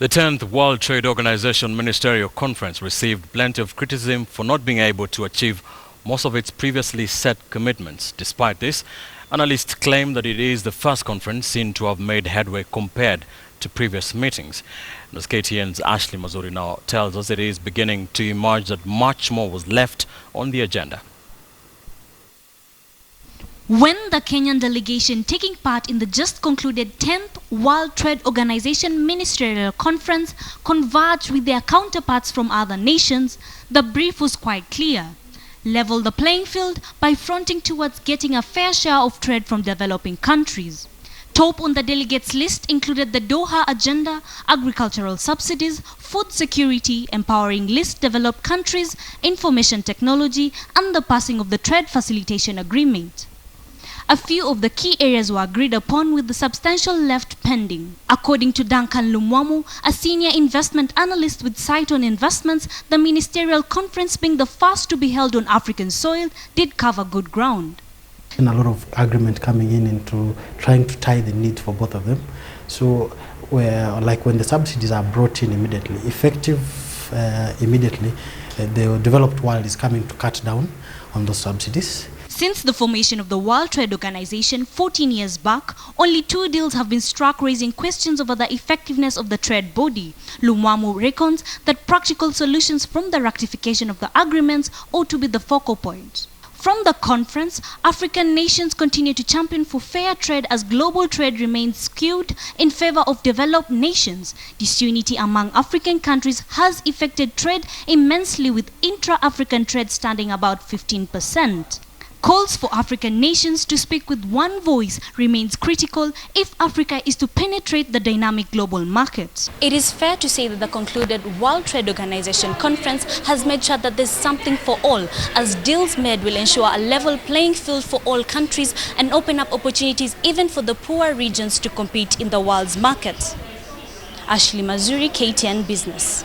The 10th World Trade Organization Ministerial Conference received plenty of criticism for not being able to achieve most of its previously set commitments. Despite this, analysts claim that it is the first conference seen to have made headway compared to previous meetings. And as KTN's Ashley Mazuri now tells us, it is beginning to emerge that much more was left on the agenda. When the Kenyan delegation taking part in the just concluded 10th World Trade Organization Ministerial Conference converged with their counterparts from other nations, the brief was quite clear. Level the playing field by fronting towards getting a fair share of trade from developing countries. Top on the delegates' list included the Doha Agenda, agricultural subsidies, food security, empowering least developed countries, information technology, and the passing of the Trade Facilitation Agreement. A few of the key areas were agreed upon, with the substantial left pending. According to Duncan Lumwamu, a senior investment analyst with sight on investments, the ministerial conference, being the first to be held on African soil, did cover good ground. And a lot of agreement coming in into trying to tie the need for both of them. So when the subsidies are brought in immediately, effective immediately, the developed world is coming to cut down on those subsidies. Since the formation of the World Trade Organization 14 years back, only 2 deals have been struck, raising questions over the effectiveness of the trade body. Lumwamu reckons that practical solutions from the ratification of the agreements ought to be the focal point. From the conference, African nations continue to champion for fair trade as global trade remains skewed in favor of developed nations. Disunity among African countries has affected trade immensely, with intra-African trade standing about 15%. Calls for African nations to speak with one voice remains critical if Africa is to penetrate the dynamic global market. It is fair to say that the concluded World Trade Organization conference has made sure that there's something for all, as deals made will ensure a level playing field for all countries and open up opportunities even for the poor regions to compete in the world's markets. Ashley Mazuri, KTN Business.